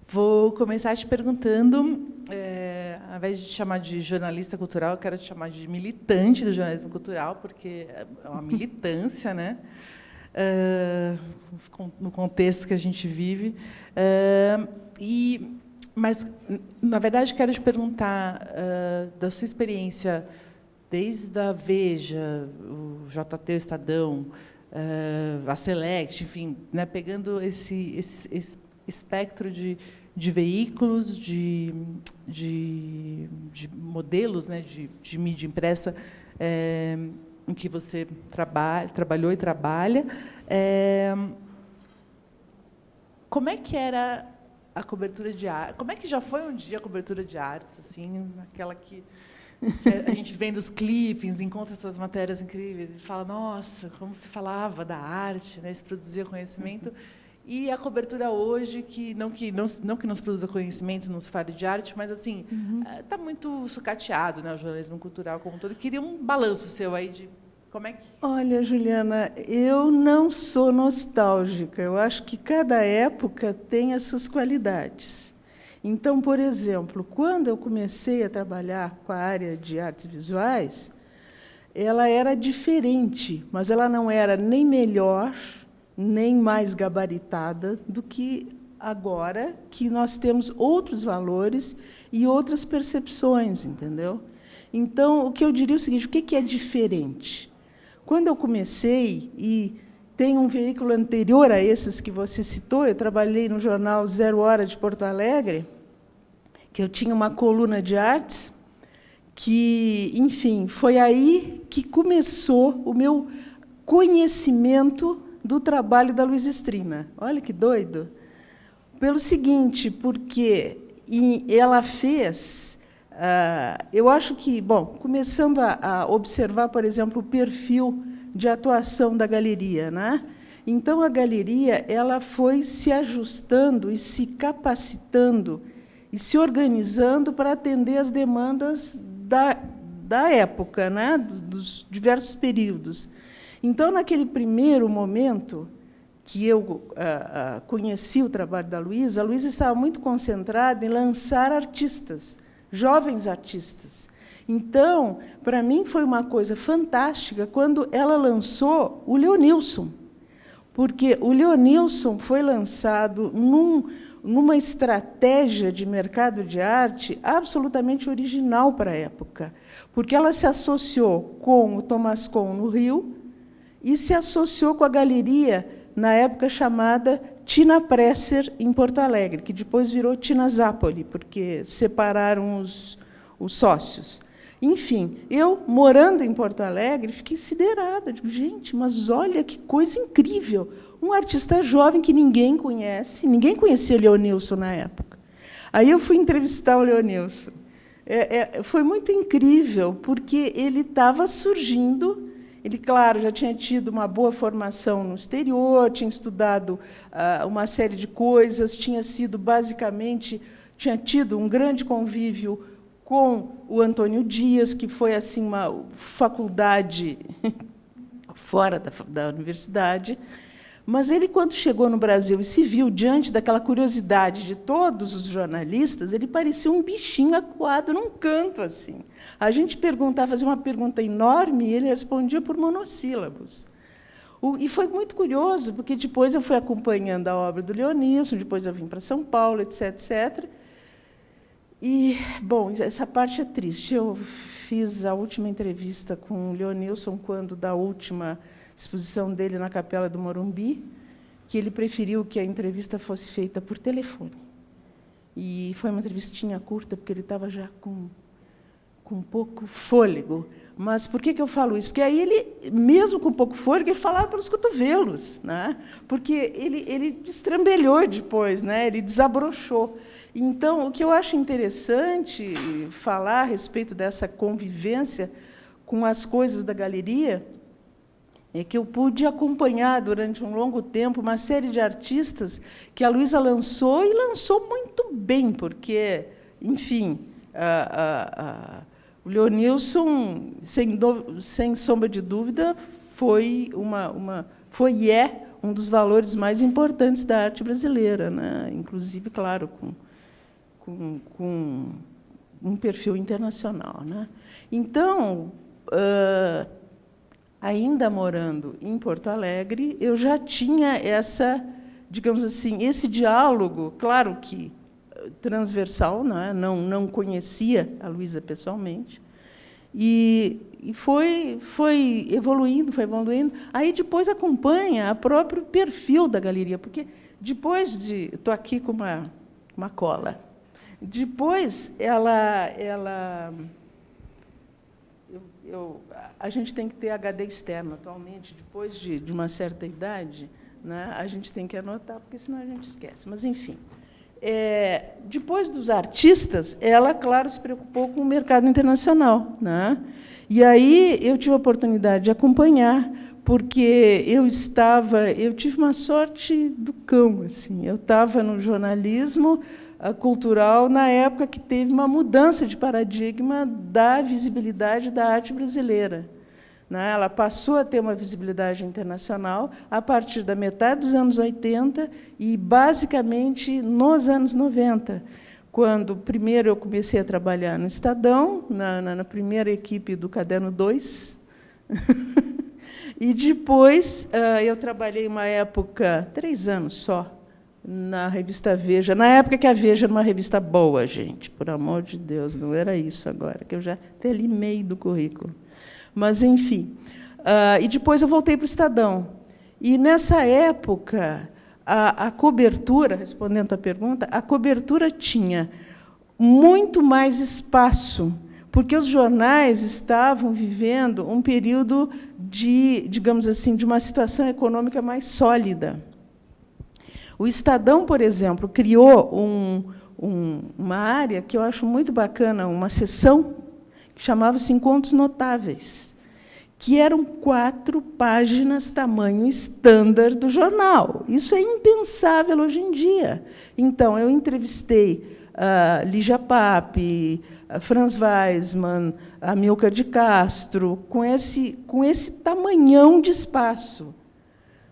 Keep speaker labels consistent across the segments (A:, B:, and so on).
A: Vou começar te perguntando, ao invés de te chamar de jornalista cultural, eu quero te chamar de militante do jornalismo cultural, porque é uma militância, né? No contexto que a gente vive. Mas, na verdade, quero te perguntar da sua experiência desde a Veja, o JT, o Estadão, a Select, enfim, né, pegando esse espectro de veículos, de modelos, né, de mídia impressa, em que você trabalhou e trabalha. Como é que era a cobertura de arte? Como é que já foi um dia a cobertura de artes, assim, aquela que a gente vendo os clippings, encontra essas matérias incríveis e fala, nossa, como se falava da arte, né, se produzia conhecimento. E a cobertura hoje, não que não se produza conhecimento, não se fale de arte, mas assim, está muito sucateado, né, o jornalismo cultural como um todo. Eu queria um balanço seu aí de como é que...
B: Olha, Juliana, eu não sou nostálgica. Eu acho que cada época tem as suas qualidades. Então, por exemplo, quando eu comecei a trabalhar com a área de artes visuais, ela era diferente, mas ela não era nem melhor, nem mais gabaritada do que agora, que nós temos outros valores e outras percepções, entendeu? Então, o que eu diria é o seguinte, o que é diferente? Quando eu comecei, e tem um veículo anterior a esses que você citou, eu trabalhei no jornal Zero Hora de Porto Alegre, que eu tinha uma coluna de artes, que, enfim, foi aí que começou o meu conhecimento do trabalho da Luísa Strina. Olha que doido. Pelo seguinte, porque ela fez... eu acho que, bom, começando a observar, por exemplo, o perfil de atuação da galeria, né? Então, a galeria ela foi se ajustando e se capacitando e se organizando para atender as demandas da época, né? Dos diversos períodos. Então, naquele primeiro momento que eu conheci o trabalho da Luísa, a Luísa estava muito concentrada em lançar artistas, jovens artistas. Então, para mim, foi uma coisa fantástica quando ela lançou o Leonilson, porque o Leonilson foi lançado numa estratégia de mercado de arte absolutamente original para a época, porque ela se associou com o Thomas Kuhn no Rio e se associou com a galeria, na época chamada Tina Presser, em Porto Alegre, que depois virou Tina Zapoli, porque separaram os sócios. Enfim, eu, morando em Porto Alegre, fiquei siderada. Digo, gente, mas olha que coisa incrível. Um artista jovem que ninguém conhece, ninguém conhecia Leonilson na época. Aí eu fui entrevistar o Leonilson. Foi muito incrível, porque ele estava surgindo. Ele, claro, já tinha tido uma boa formação no exterior, tinha estudado uma série de coisas, tinha tido um grande convívio com o Antônio Dias, que foi assim uma faculdade fora da universidade. Mas ele, quando chegou no Brasil e se viu diante daquela curiosidade de todos os jornalistas, ele parecia um bichinho acuado num canto, assim. A gente fazia uma pergunta enorme e ele respondia por monossílabos. E foi muito curioso, porque depois eu fui acompanhando a obra do Leonilson, depois eu vim para São Paulo, etc., etc. E, bom, essa parte é triste. Eu fiz a última entrevista com o Leonilson quando da última exposição dele na Capela do Morumbi, que ele preferiu que a entrevista fosse feita por telefone. E foi uma entrevistinha curta, porque ele estava já com pouco fôlego. Mas por que eu falo isso? Porque aí ele, mesmo com pouco fôlego, ele falava pelos cotovelos, né? Porque ele destrambelhou depois, né? Ele desabrochou. Então, o que eu acho interessante falar a respeito dessa convivência com as coisas da galeria é que eu pude acompanhar durante um longo tempo uma série de artistas que a Luísa lançou e lançou muito bem, porque, enfim, o Leonilson, sem sombra de dúvida, foi e é um dos valores mais importantes da arte brasileira, né? Inclusive, claro, com um perfil internacional, né? Então, ainda morando em Porto Alegre, eu já tinha digamos assim, esse diálogo, claro que transversal, né? Não conhecia a Luísa pessoalmente, e foi evoluindo, foi evoluindo. Aí depois acompanha o próprio perfil da galeria, porque depois de... Estou aqui com uma cola. Depois, a gente tem que ter HD externo atualmente, depois de uma certa idade, né, a gente tem que anotar, porque senão a gente esquece. Mas, enfim, depois dos artistas, ela, claro, se preocupou com o mercado internacional, né? E aí eu tive a oportunidade de acompanhar, porque eu tive uma sorte do cão, assim. Eu estava no jornalismo cultural na época que teve uma mudança de paradigma da visibilidade da arte brasileira, né? Ela passou a ter uma visibilidade internacional a partir da metade dos anos 80 e, basicamente, nos anos 90, quando, primeiro, eu comecei a trabalhar no Estadão, na primeira equipe do Caderno 2, e, depois, eu trabalhei uma época, 3 anos só, na revista Veja, na época que a Veja era uma revista boa, gente, por amor de Deus, não era isso agora, que eu já até limei do currículo. Mas, enfim. E depois eu voltei para o Estadão. E, nessa época, a cobertura, respondendo à pergunta, a cobertura tinha muito mais espaço, porque os jornais estavam vivendo um período digamos assim, de uma situação econômica mais sólida. O Estadão, por exemplo, criou uma área que eu acho muito bacana, uma seção, que chamava-se Encontros Notáveis, que eram 4 páginas, tamanho estándar do jornal. Isso é impensável hoje em dia. Então, eu entrevistei Lígia Pape, Franz Weissmann, Amilcar de Castro, com esse tamanhão de espaço.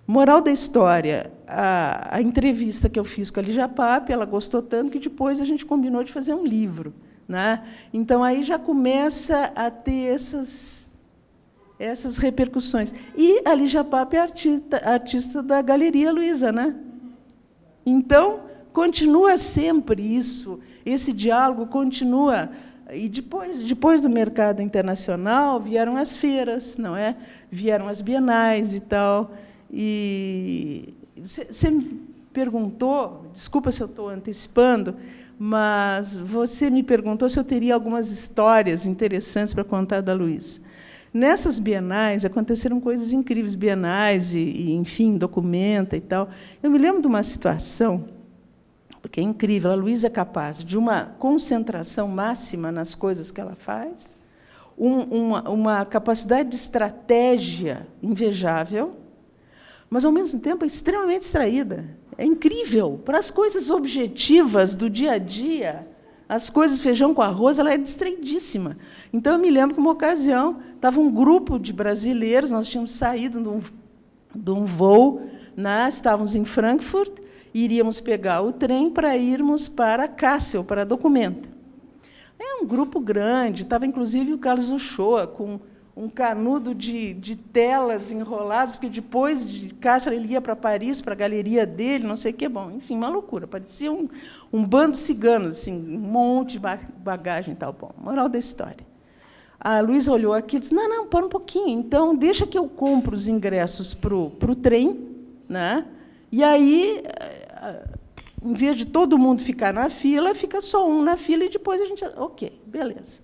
B: Moral da história, a entrevista que eu fiz com a Lígia Pape, ela gostou tanto que depois a gente combinou de fazer um livro, né? Então, aí já começa a ter essas repercussões. E a Lígia Pape é artista da Galeria Luiza, né? Então, continua sempre isso, esse diálogo continua. E depois do mercado internacional, vieram as feiras, não é? Vieram as bienais e tal. E você me perguntou, desculpa se eu estou antecipando, mas você me perguntou se eu teria algumas histórias interessantes para contar da Luísa. Nessas bienais aconteceram coisas incríveis, bienais enfim, documenta e tal. Eu me lembro de uma situação, porque é incrível, a Luísa é capaz de uma concentração máxima nas coisas que ela faz, uma capacidade de estratégia invejável, mas, ao mesmo tempo, é extremamente distraída. É incrível. Para as coisas objetivas do dia a dia, as coisas feijão com arroz, ela é distraidíssima. Então, eu me lembro que, uma ocasião, estava um grupo de brasileiros, nós tínhamos saído de um voo, né, estávamos em Frankfurt, e iríamos pegar o trem para irmos para Kassel, para Documenta. É um grupo grande, estava, inclusive, o Carlos Uchoa, com um canudo de telas enroladas, porque depois de Kassel ele ia para Paris, para a galeria dele, não sei o quê. Bom, enfim, uma loucura. Parecia um bando de ciganos, assim, um monte de bagagem e tal. Bom, moral da história. A Luísa olhou aqui e disse, não, para um pouquinho, então deixa que eu compro os ingressos para o trem, né? E aí, em vez de todo mundo ficar na fila, fica só um na fila e depois a gente... Ok, beleza.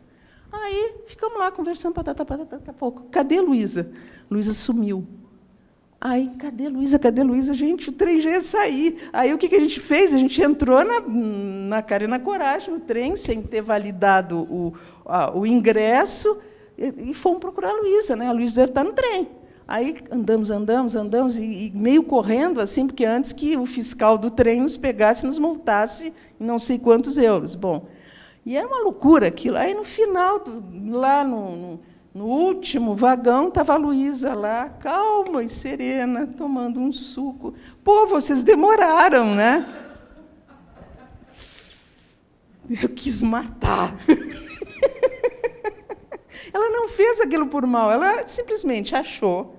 B: Aí, ficamos lá conversando, patata, daqui a pouco. Cadê a Luísa? Luísa sumiu. Aí, cadê a Luísa? Cadê a Luísa? Gente, o trem já ia sair. Aí, o que a gente fez? A gente entrou na cara e na coragem, no trem, sem ter validado o ingresso, e fomos procurar a Luísa, né? A Luísa deve estar no trem. Aí, andamos, e meio correndo, assim, porque antes que o fiscal do trem nos pegasse e nos multasse em não sei quantos euros. Bom, e era uma loucura aquilo. Aí, no final, lá No último vagão estava a Luísa lá, calma e serena, tomando um suco. Pô, vocês demoraram, né? Eu quis matar. Ela não fez aquilo por mal, ela simplesmente achou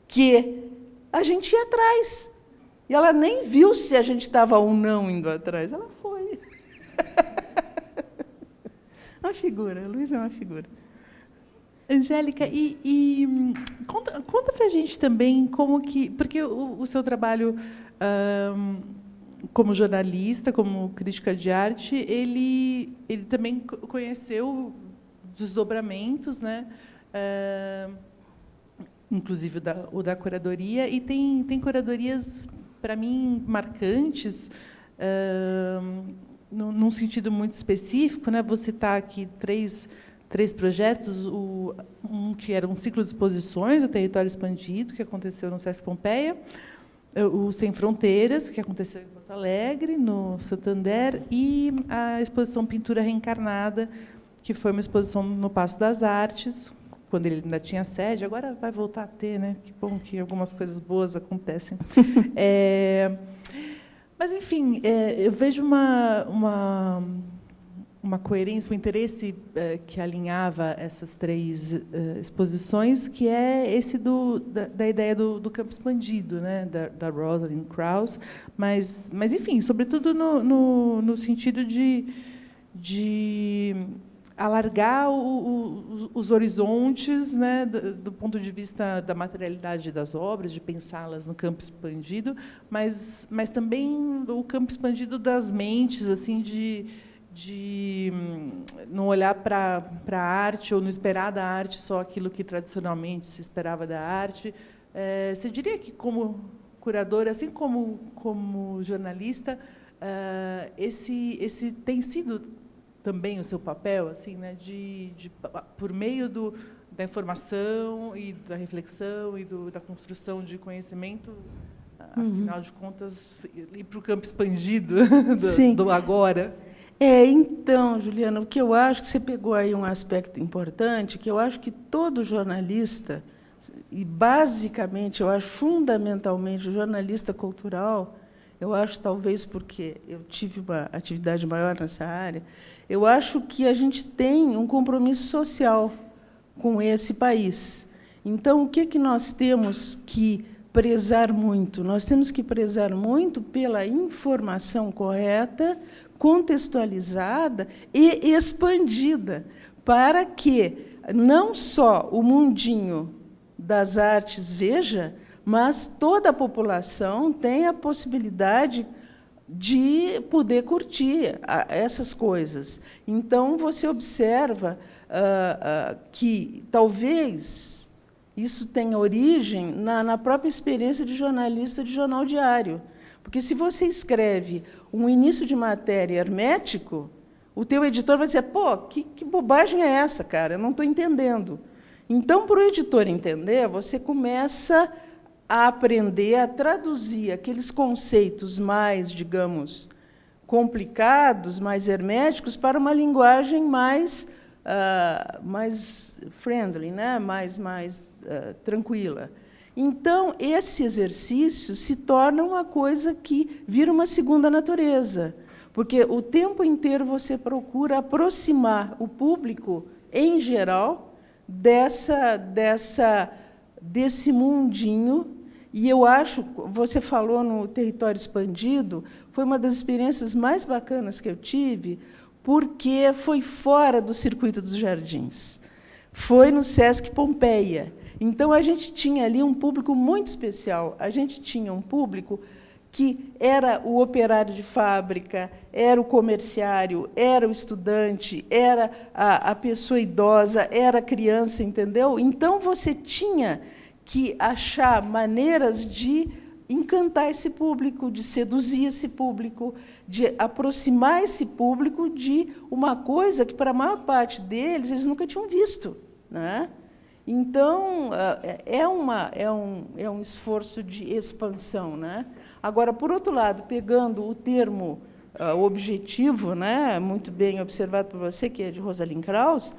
B: que a gente ia atrás. E ela nem viu se a gente estava ou não indo atrás. Ela foi. Uma figura, a Luísa é uma figura.
A: Angélica, conta para a gente também como que... Porque o seu trabalho como jornalista, como crítica de arte, ele também conheceu desdobramentos, né? Inclusive o da curadoria, e tem curadorias, para mim, marcantes, num sentido muito específico, né? Vou citar aqui três projetos, um que era um ciclo de exposições, o Território Expandido, que aconteceu no Sesc Pompeia, o Sem Fronteiras, que aconteceu em Porto Alegre, no Santander, e a exposição Pintura Reencarnada, que foi uma exposição no Paço das Artes, quando ele ainda tinha sede, agora vai voltar a ter, né? Que bom que algumas coisas boas acontecem. Mas, enfim, eu vejo uma coerência, um interesse que alinhava essas três exposições, que é esse da ideia do campo expandido, né, da Rosalind Krauss, mas enfim, sobretudo no sentido de alargar os horizontes, né, do ponto de vista da materialidade das obras, de pensá-las no campo expandido, mas também o campo expandido das mentes, assim, de não olhar para a arte ou não esperar da arte só aquilo que tradicionalmente se esperava da arte. Você diria que, como curadora, assim como jornalista, esse tem sido também o seu papel, assim, né, por meio da informação e da reflexão e da construção de conhecimento, afinal de contas, ir para o campo expandido do agora?
B: Então, Juliana, o que eu acho que você pegou aí um aspecto importante, que eu acho que todo jornalista, e basicamente, eu acho fundamentalmente o jornalista cultural, eu acho talvez porque eu tive uma atividade maior nessa área, eu acho que a gente tem um compromisso social com esse país. Então, o que nós temos que prezar muito? Nós temos que prezar muito pela informação correta, contextualizada e expandida, para que não só o mundinho das artes veja, mas toda a população tenha a possibilidade de poder curtir essas coisas. Então, você observa que talvez isso tenha origem na própria experiência de jornalista de jornal diário. Porque, se você escreve um início de matéria hermético, o teu editor vai dizer, pô, que bobagem é essa, cara? Eu não estou entendendo. Então, para o editor entender, você começa a aprender a traduzir aqueles conceitos mais, digamos, complicados, mais herméticos, para uma linguagem mais friendly, né? mais tranquila. Então, esse exercício se torna uma coisa que vira uma segunda natureza, porque o tempo inteiro você procura aproximar o público, em geral, desse mundinho. E eu acho, você falou no Território Expandido, foi uma das experiências mais bacanas que eu tive, porque foi fora do circuito dos jardins. Foi no Sesc Pompeia. Então, a gente tinha ali um público muito especial. A gente tinha um público que era o operário de fábrica, era o comerciário, era o estudante, era a pessoa idosa, era a criança, entendeu? Então, você tinha que achar maneiras de encantar esse público, de seduzir esse público, de aproximar esse público de uma coisa que, para a maior parte deles, eles nunca tinham visto, né? Então, é um esforço de expansão, né? Agora, por outro lado, pegando o termo objetivo, né, muito bem observado por você, que é de Rosalind Krauss,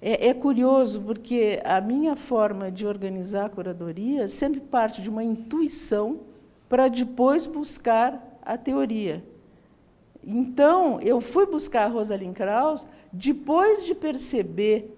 B: É curioso, porque a minha forma de organizar a curadoria sempre parte de uma intuição para depois buscar a teoria. Então, eu fui buscar a Rosalind Krauss depois de perceber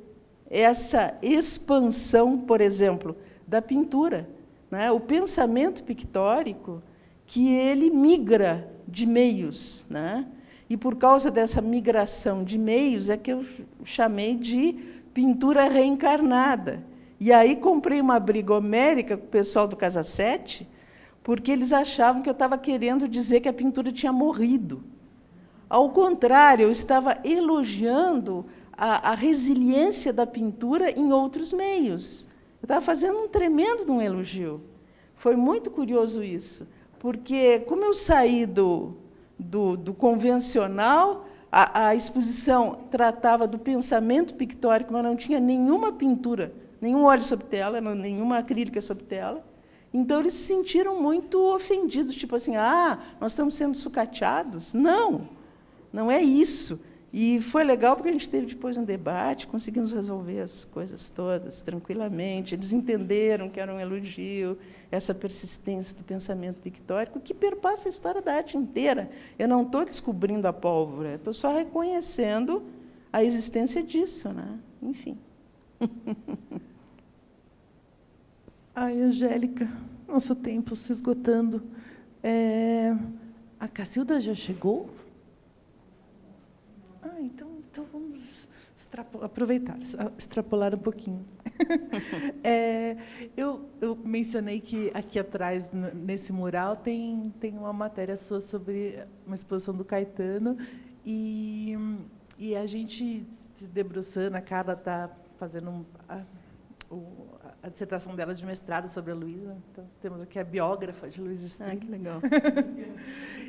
B: essa expansão, por exemplo, da pintura, né? O pensamento pictórico, que ele migra de meios, né? E, por causa dessa migração de meios, é que eu chamei de pintura reencarnada. E aí comprei uma briga homérica com o pessoal do Casa 7, porque eles achavam que eu estava querendo dizer que a pintura tinha morrido. Ao contrário, eu estava elogiando a resiliência da pintura em outros meios. Eu estava fazendo um tremendo elogio. Foi muito curioso isso, porque, como eu saí do convencional, a exposição tratava do pensamento pictórico, mas não tinha nenhuma pintura, nenhum óleo sobre tela, nenhuma acrílica sobre tela. Então, eles se sentiram muito ofendidos, tipo assim, nós estamos sendo sucateados? Não, não é isso. E foi legal, porque a gente teve depois um debate, conseguimos resolver as coisas todas tranquilamente. Eles entenderam que era um elogio, essa persistência do pensamento pictórico, que perpassa a história da arte inteira. Eu não estou descobrindo a pólvora, estou só reconhecendo a existência disso, né? Enfim.
A: Ai, Angélica, nosso tempo se esgotando. A Cacilda já chegou? Então vamos aproveitar, extrapolar um pouquinho. Eu mencionei que aqui atrás, nesse mural, tem uma matéria sua sobre uma exposição do Caetano, e a gente, se debruçando, a Carla está fazendo a dissertação dela de mestrado sobre a Luísa. Então, temos aqui a biógrafa de Luísa String.
B: Que legal.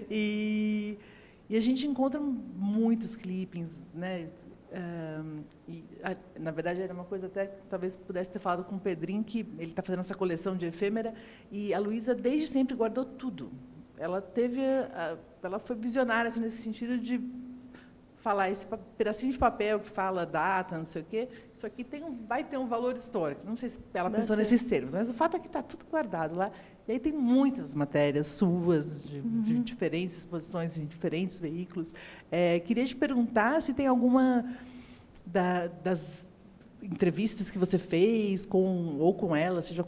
A: E a gente encontra muitos clippings, né? Na verdade, era uma coisa até que talvez pudesse ter falado com o Pedrinho, que ele está fazendo essa coleção de efêmera, e a Luísa, desde sempre, guardou tudo. Ela foi visionária, assim, nesse sentido de falar esse pedacinho de papel que fala data, não sei o quê, isso aqui vai ter um valor histórico. Não sei se ela pensou nesses termos, mas o fato é que está tudo guardado lá. E aí tem muitas matérias suas, de diferentes exposições em diferentes veículos. Queria te perguntar se tem alguma das entrevistas que você fez ou com ela, seja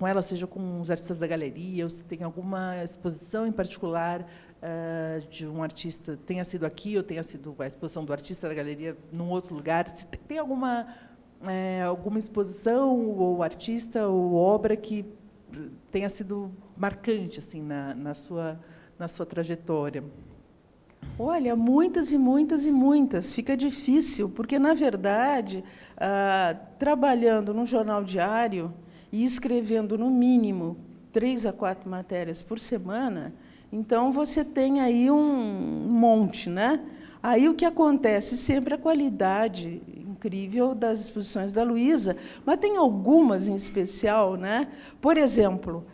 A: com os artistas da galeria, ou se tem alguma exposição em particular de um artista, tenha sido aqui ou tenha sido a exposição do artista da galeria num outro lugar. Se tem alguma exposição ou artista ou obra que tenha sido marcante assim na sua trajetória?
B: Olha, muitas e muitas e muitas. Fica difícil, porque, na verdade, trabalhando num jornal diário e escrevendo, no mínimo, 3 a 4 matérias por semana, então você tem aí um monte, né? Aí o que acontece sempre é a qualidade incrível das exposições da Luísa, mas tem algumas em especial, né? Por exemplo,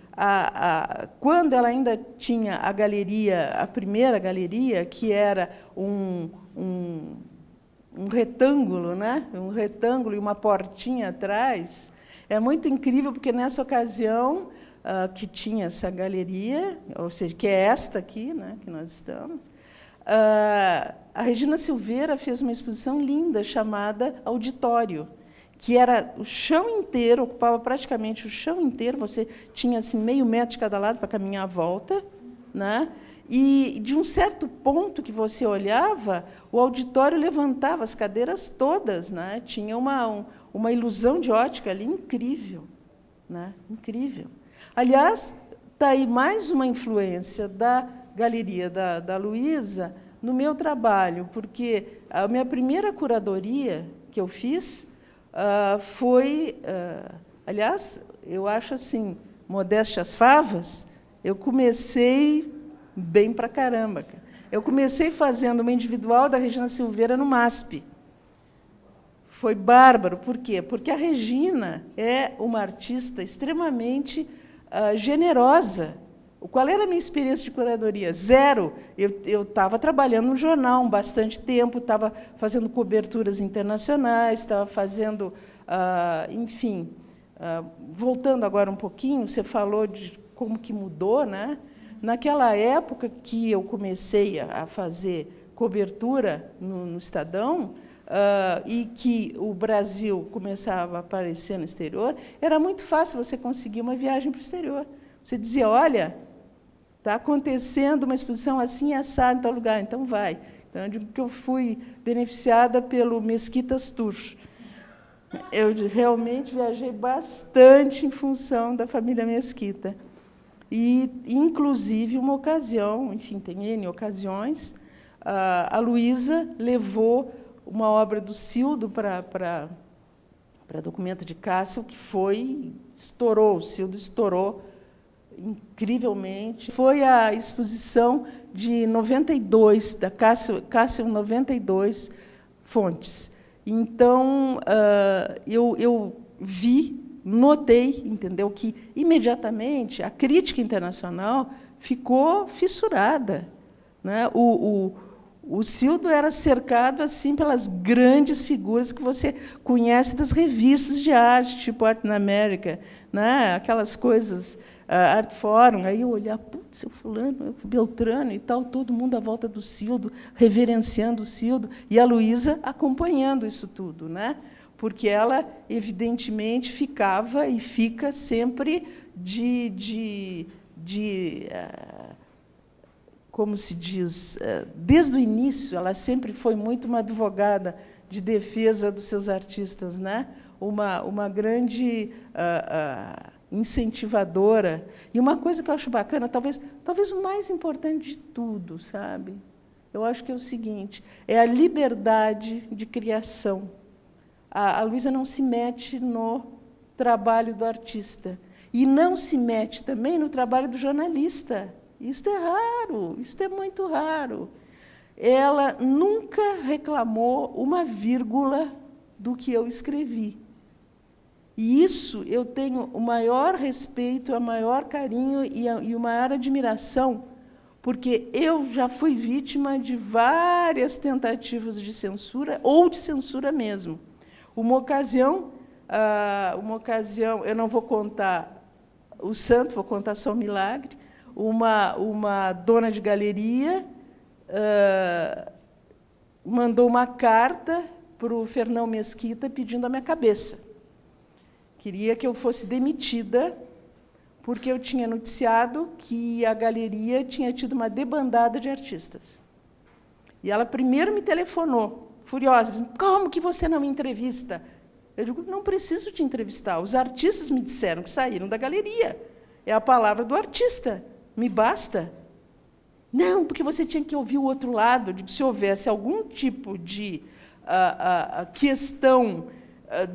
B: quando ela ainda tinha a galeria, a primeira galeria, que era um retângulo, né? Um retângulo e uma portinha atrás, é muito incrível, porque nessa ocasião que tinha essa galeria, ou seja, que é esta aqui, né, que nós estamos, a Regina Silveira fez uma exposição linda chamada Auditório, que era o chão inteiro, ocupava praticamente o chão inteiro, você tinha assim, meio metro de cada lado para caminhar à volta, né? E, de um certo ponto que você olhava, o auditório levantava as cadeiras todas, né? Tinha uma ilusão de ótica ali incrível, né? Incrível. Aliás, está aí mais uma influência da galeria da Luísa no meu trabalho, porque a minha primeira curadoria que eu fiz foi, aliás, eu acho assim, modéstia às favas, eu comecei bem para caramba. Eu comecei fazendo uma individual da Regina Silveira no MASP. Foi bárbaro. Por quê? Porque a Regina é uma artista extremamente generosa. Qual era a minha experiência de curadoria? Zero. Eu estava trabalhando no jornal há bastante tempo, estava fazendo coberturas internacionais, estava fazendo enfim, voltando agora um pouquinho, você falou de como que mudou, né? Naquela época que eu comecei a fazer cobertura no Estadão, e que o Brasil começava a aparecer no exterior, era muito fácil você conseguir uma viagem para o exterior. Você dizia, olha, está acontecendo uma exposição assim, assada em tal lugar, então vai. Então, eu digo que eu fui beneficiada pelo Mesquitas Tour. Eu realmente viajei bastante em função da família Mesquita. E, inclusive, uma ocasião, enfim, tem N ocasiões, a Luísa levou uma obra do Cildo para documento de Cássio, que estourou, o Cildo estourou incrivelmente. Foi a exposição de 92, da Cássio 92 Fontes. Então, eu vi, notei, entendeu, que imediatamente a crítica internacional ficou fissurada, né? O Cildo era cercado assim pelas grandes figuras que você conhece das revistas de arte, tipo Art in America, né? Aquelas coisas, Art Forum. Aí eu olhar, putz, o fulano, o Beltrano e tal, todo mundo à volta do Cildo, reverenciando o Cildo, e a Luísa acompanhando isso tudo, né? Porque ela, evidentemente, ficava e fica sempre como se diz, desde o início, ela sempre foi muito uma advogada de defesa dos seus artistas, né? Uma grande incentivadora. E uma coisa que eu acho bacana, talvez o mais importante de tudo, sabe? Eu acho que é o seguinte, é a liberdade de criação. A Luísa não se mete no trabalho do artista. E não se mete também no trabalho do jornalista. Isso é raro, isso é muito raro. Ela nunca reclamou uma vírgula do que eu escrevi. E isso eu tenho o maior respeito, o maior carinho e a maior admiração, porque eu já fui vítima de várias tentativas de censura, ou de censura mesmo. Uma ocasião, eu não vou contar o santo, vou contar só o milagre. Uma dona de galeria mandou uma carta para o Fernão Mesquita pedindo a minha cabeça. Queria que eu fosse demitida, porque eu tinha noticiado que a galeria tinha tido uma debandada de artistas. E ela primeiro me telefonou, furiosa, dizendo, como que você não me entrevista? Eu digo, não preciso te entrevistar. Os artistas me disseram que saíram da galeria. É a palavra do artista. Me basta. Não, porque você tinha que ouvir o outro lado. Eu digo, se houvesse algum tipo de questão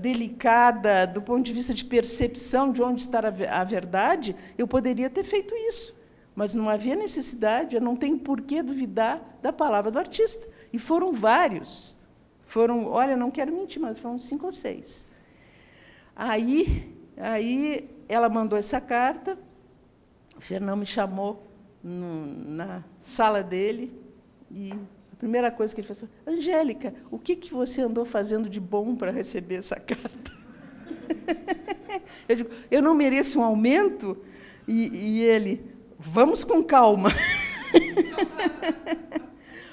B: delicada do ponto de vista de percepção de onde está a verdade, eu poderia ter feito isso. Mas não havia necessidade, eu não tenho por que duvidar da palavra do artista. E foram vários. Olha, não quero mentir, mas foram 5 ou 6. Aí ela mandou essa carta, o Fernão me chamou na sala dele, e a primeira coisa que ele falou, Angélica, o que você andou fazendo de bom para receber essa carta? Eu digo, eu não mereço um aumento? E ele, vamos com calma.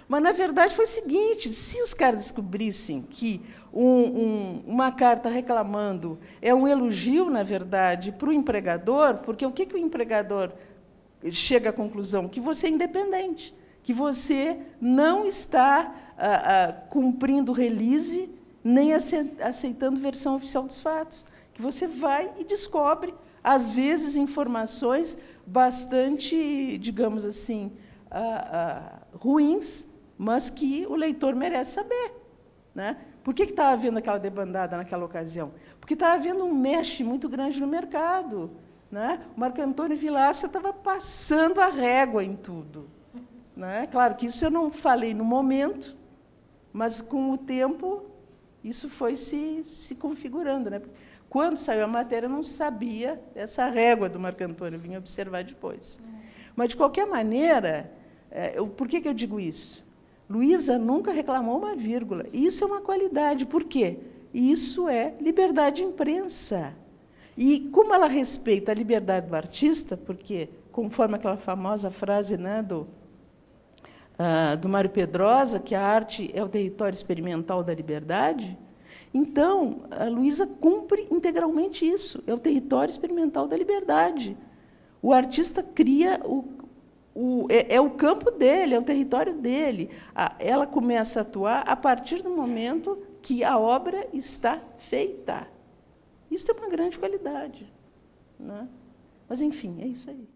B: Mas, na verdade, foi o seguinte, se os caras descobrissem que uma carta reclamando é um elogio, na verdade, para o empregador, porque o que o empregador chega à conclusão? Que você é independente, que você não está cumprindo release, nem aceitando versão oficial dos fatos, que você vai e descobre, às vezes, informações bastante, digamos assim, ruins, mas que o leitor merece saber, né? Por que estava havendo aquela debandada naquela ocasião? Porque estava havendo um mexe muito grande no mercado, né? O Marco Antônio Vilaça estava passando a régua em tudo, né? Claro que isso eu não falei no momento, mas, com o tempo, isso foi se configurando, né? Quando saiu a matéria, eu não sabia essa régua do Marco Antônio, eu vim observar depois. Mas, de qualquer maneira, por que eu digo isso? Luísa nunca reclamou uma vírgula. Isso é uma qualidade. Por quê? Isso é liberdade de imprensa. E como ela respeita a liberdade do artista, porque, conforme aquela famosa frase, né, do Mário Pedrosa, que a arte é o território experimental da liberdade, então, a Luísa cumpre integralmente isso, é o território experimental da liberdade. O artista cria é o campo dele, é o território dele. Ela começa a atuar a partir do momento que a obra está feita. Isso é uma grande qualidade, né? Mas, enfim, é isso aí.